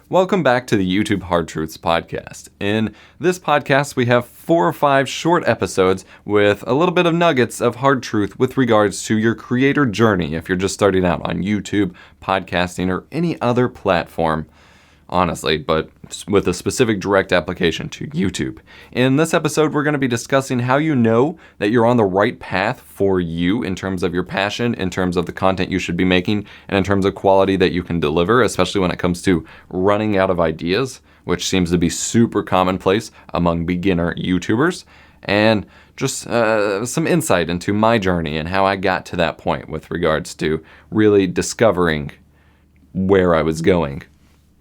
Welcome back to the YouTube Hard Truths podcast. In this podcast, we have 4 or 5 short episodes with a little bit of nuggets of hard truth with regards to your creator journey if you're just starting out on YouTube, podcasting, or any other platform, honestly, but with a specific direct application to YouTube. In this episode, we're going to be discussing how you know that you're on the right path for you in terms of your passion, in terms of the content you should be making, and in terms of quality that you can deliver, especially when it comes to running out of ideas, which seems to be super commonplace among beginner YouTubers, and just some insight into my journey and how I got to that point with regards to really discovering where I was going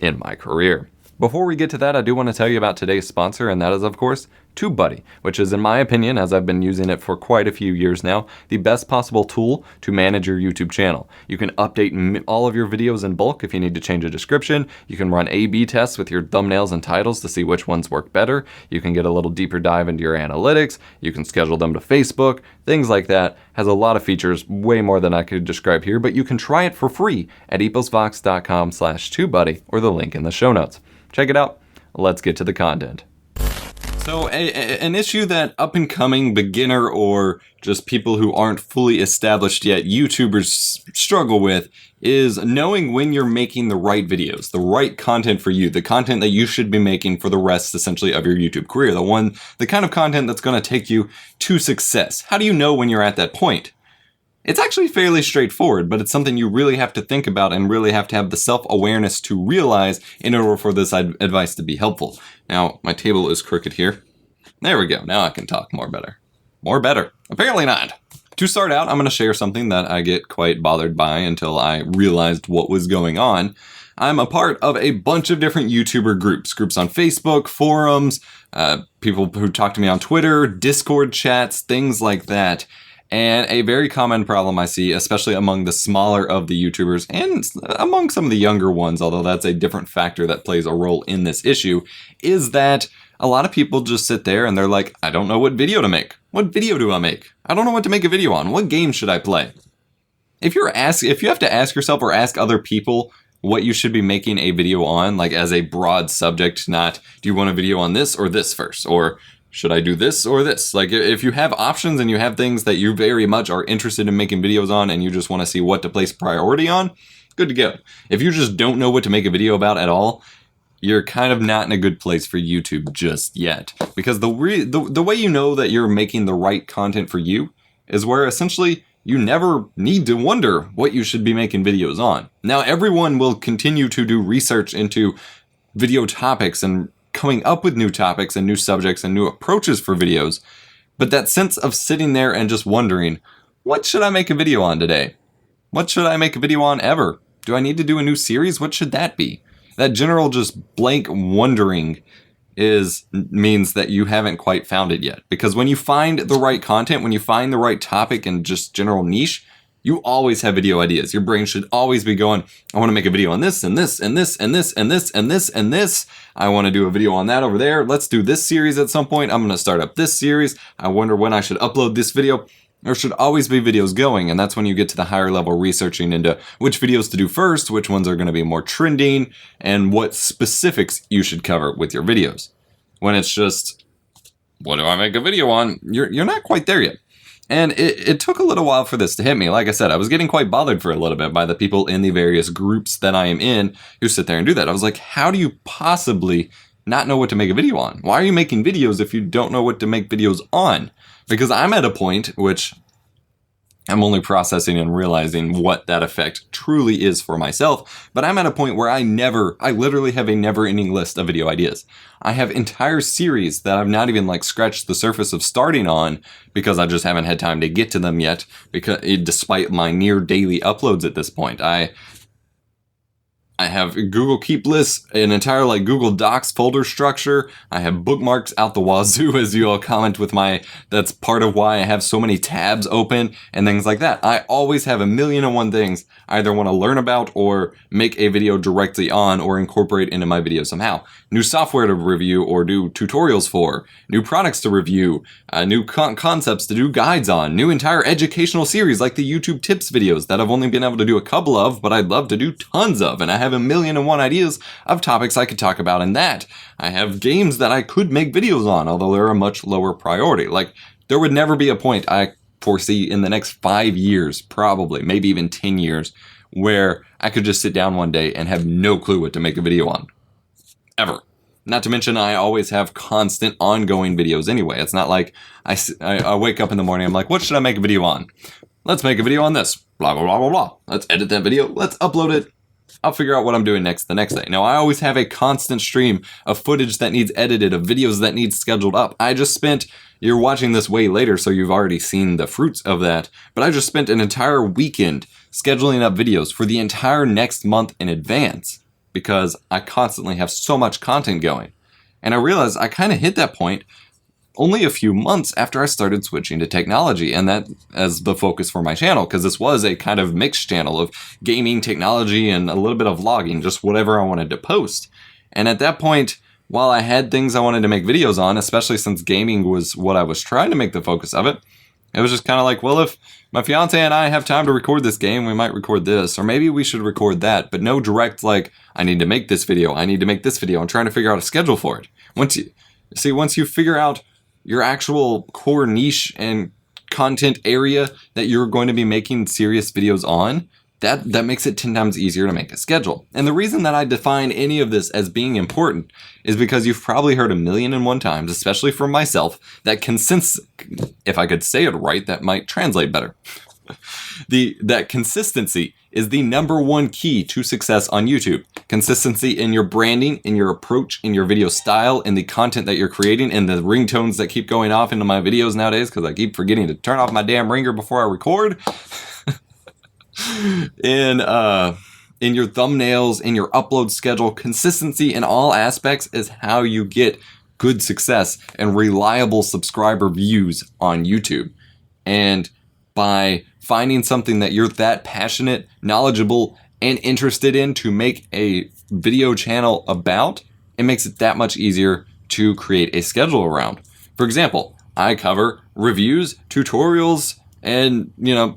in my career. Before we get to that, I do want to tell you about today's sponsor, and that is, of course, TubeBuddy, which is, in my opinion, as I've been using it for quite a few years now, the best possible tool to manage your YouTube channel. You can update all of your videos in bulk if you need to change a description. You can run A/B tests with your thumbnails and titles to see which ones work better. You can get a little deeper dive into your analytics. You can schedule them to Facebook, things like that. Has a lot of features, way more than I could describe here, but you can try it for free at EposVox.com/TubeBuddy or the link in the show notes. Check it out. Let's get to the content. So an issue that up-and-coming beginner or just people who aren't fully established yet YouTubers struggle with is knowing when you're making the right videos, the right content for you, the content that you should be making for the rest, essentially, of your YouTube career, the kind of content that's going to take you to success. How do you know when you're at that point? It's actually fairly straightforward, but it's something you really have to think about and really have to have the self-awareness to realize in order for this advice to be helpful. Now, my table is crooked here. There we go. Now I can talk more better. More better. Apparently not. To start out, I'm going to share something that I get quite bothered by until I realized what was going on. I'm a part of a bunch of different YouTuber groups on Facebook, forums, people who talk to me on Twitter, Discord chats, things like that. And a very common problem I see, especially among the smaller of the YouTubers and among some of the younger ones, although that's a different factor that plays a role in this issue, is that a lot of people just sit there and they're like, I don't know what video to make. What video do I make? I don't know what to make a video on. What game should I play? If you have to ask yourself or ask other people what you should be making a video on, like as a broad subject, not do you want a video on this or this first, or should I do this or this? Like, if you have options and you have things that you very much are interested in making videos on and you just want to see what to place priority on, good to go. If you just don't know what to make a video about at all, you're kind of not in a good place for YouTube just yet. Because the way you know that you're making the right content for you is where essentially you never need to wonder what you should be making videos on. Now, everyone will continue to do research into video topics and coming up with new topics and new subjects and new approaches for videos, but that sense of sitting there and just wondering, what should I make a video on today? What should I make a video on ever? Do I need to do a new series? What should that be? That general just blank wondering means that you haven't quite found it yet. Because when you find the right content, when you find the right topic and just general niche, you always have video ideas. Your brain should always be going, I want to make a video on this and this and this and this and this and this and this. I want to do a video on that over there. Let's do this series at some point. I'm going to start up this series. I wonder when I should upload this video. There should always be videos going, and that's when you get to the higher level researching into which videos to do first, which ones are going to be more trending, and what specifics you should cover with your videos. When it's just, what do I make a video on? You're not quite there yet. And it took a little while for this to hit me. Like I said, I was getting quite bothered for a little bit by the people in the various groups that I am in who sit there and do that. I was like, how do you possibly not know what to make a video on? Why are you making videos if you don't know what to make videos on? Because I'm at a point which I'm only processing and realizing what that effect truly is for myself, but I'm at a point where I literally have a never-ending list of video ideas. I have entire series that I've not even scratched the surface of starting on because I just haven't had time to get to them yet, because despite my near daily uploads at this point. I have Google Keep lists, an entire Google Docs folder structure. I have bookmarks out the wazoo, as you all comment with that's part of why I have so many tabs open and things like that. I always have 1,000,001 things I either want to learn about or make a video directly on or incorporate into my video somehow. New software to review or do tutorials for, new products to review, new concepts to do guides on, new entire educational series like the YouTube tips videos that I've only been able to do a couple of, but I'd love to do tons of, and I have have a million and one ideas of topics I could talk about in that. I have games that I could make videos on, although they're a much lower priority. Like, there would never be a point I foresee in the next 5 years, probably, maybe even 10 years, where I could just sit down one day and have no clue what to make a video on. Ever. Not to mention, I always have constant ongoing videos anyway. It's not like I wake up in the morning, I'm like, what should I make a video on? Let's make a video on this. Blah, blah, blah, blah, blah. Let's edit that video. Let's upload it. I'll figure out what I'm doing next the next day. Now, I always have a constant stream of footage that needs edited, of videos that need scheduled up. I just spent, you're watching this way later, so you've already seen the fruits of that, but I just spent an entire weekend scheduling up videos for the entire next month in advance because I constantly have so much content going. And I realized I kind of hit that point only a few months after I started switching to technology, and that as the focus for my channel, because this was a kind of mixed channel of gaming, technology, and a little bit of vlogging, just whatever I wanted to post. And at that point, while I had things I wanted to make videos on, especially since gaming was what I was trying to make the focus of it, it was just kind of like, well, if my fiance and I have time to record this game, we might record this, or maybe we should record that, but no direct, like, I need to make this video, I need to make this video. I'm trying to figure out a schedule for it. Once you figure out your actual core niche and content area that you're going to be making serious videos on, that makes it 10 times easier to make a schedule. And the reason that I define any of this as being important is because you've probably heard 1,000,001 times, especially from myself, that if I could say it right, that might translate better. That consistency is the #1 key to success on YouTube. Consistency in your branding, in your approach, in your video style, in the content that you're creating, and the ringtones that keep going off into my videos nowadays because I keep forgetting to turn off my damn ringer before I record. In your thumbnails, in your upload schedule, consistency in all aspects is how you get good success and reliable subscriber views on YouTube. And by finding something that you're that passionate, knowledgeable, and interested in to make a video channel about, it makes it that much easier to create a schedule around. For example, I cover reviews, tutorials, and,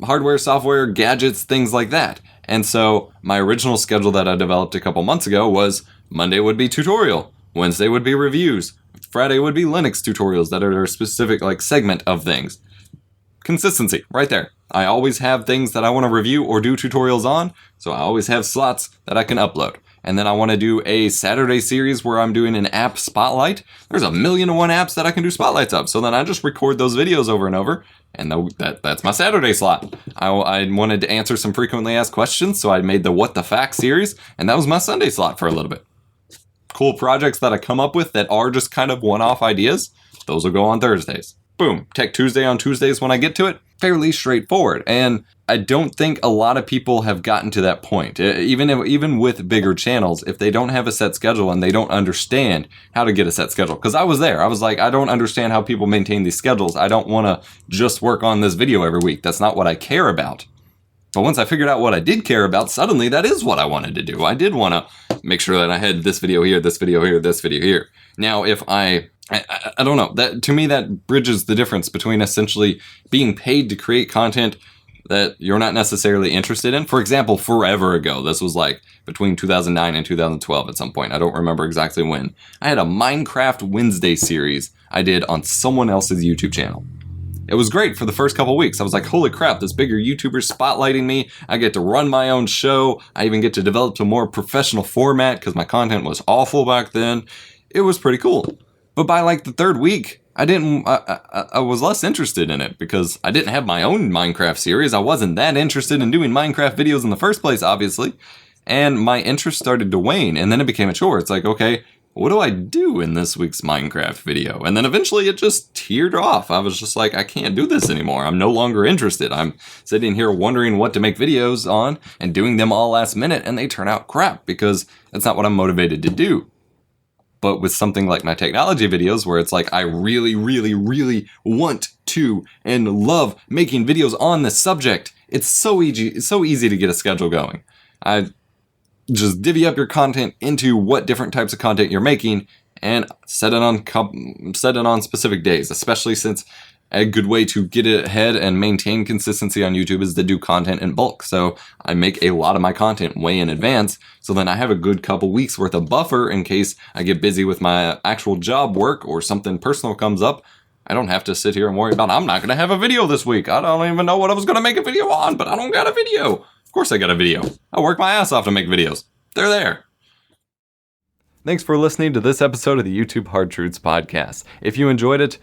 hardware, software, gadgets, things like that. And so my original schedule that I developed a couple months ago was Monday would be tutorial, Wednesday would be reviews, Friday would be Linux tutorials that are a specific segment of things. Consistency, right there. I always have things that I want to review or do tutorials on, so I always have slots that I can upload. And then I want to do a Saturday series where I'm doing an app spotlight. There's 1,000,001 apps that I can do spotlights of. So then I just record those videos over and over, and that's my Saturday slot. I wanted to answer some frequently asked questions, so I made the What the Fact series, and that was my Sunday slot for a little bit. Cool projects that I come up with that are just kind of one-off ideas, those will go on Thursdays. Boom, Tech Tuesday on Tuesdays when I get to it. Fairly straightforward. And I don't think a lot of people have gotten to that point. Even with bigger channels, if they don't have a set schedule and they don't understand how to get a set schedule. Because I was there. I was like, I don't understand how people maintain these schedules. I don't want to just work on this video every week. That's not what I care about. But once I figured out what I did care about, suddenly that is what I wanted to do. I did want to make sure that I had this video here, this video here, this video here. Now, if I don't know, that to me that bridges the difference between essentially being paid to create content that you're not necessarily interested in. For example, forever ago, this was between 2009 and 2012 at some point. I don't remember exactly when. I had a Minecraft Wednesday series I did on someone else's YouTube channel. It was great for the first couple weeks. I was like, holy crap, this bigger YouTuber's spotlighting me. I get to run my own show. I even get to develop a more professional format because my content was awful back then. It was pretty cool. But by the third week, I was less interested in it because I didn't have my own Minecraft series. I wasn't that interested in doing Minecraft videos in the first place, obviously. And my interest started to wane, and then it became a chore. It's like, okay, what do I do in this week's Minecraft video? And then eventually it just teared off. I was just like, I can't do this anymore. I'm no longer interested. I'm sitting here wondering what to make videos on and doing them all last minute, and they turn out crap because that's not what I'm motivated to do. But with something like my technology videos where it's like I really, really, really want to and love making videos on this subject, it's so easy to get a schedule going. I just divvy up your content into what different types of content you're making and set it on specific days, especially since a good way to get ahead and maintain consistency on YouTube is to do content in bulk. So I make a lot of my content way in advance, so then I have a good couple weeks worth of buffer in case I get busy with my actual job work or something personal comes up. I don't have to sit here and worry about, I'm not going to have a video this week. I don't even know what I was going to make a video on, but I don't got a video. Of course I got a video. I work my ass off to make videos. They're there. Thanks for listening to this episode of the YouTube Hard Truths podcast. If you enjoyed it,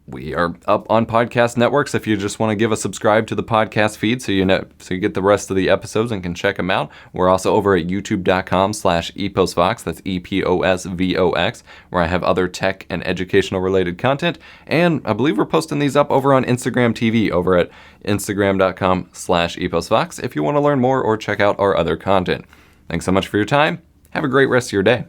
we are up on podcast networks. If you just want to give a subscribe to the podcast feed so you get the rest of the episodes and can check them out. We're also over at youtube.com/EposVox. That's EposVox, where I have other tech and educational related content. And I believe we're posting these up over on Instagram TV over at instagram.com/EposVox if you want to learn more or check out our other content. Thanks so much for your time. Have a great rest of your day.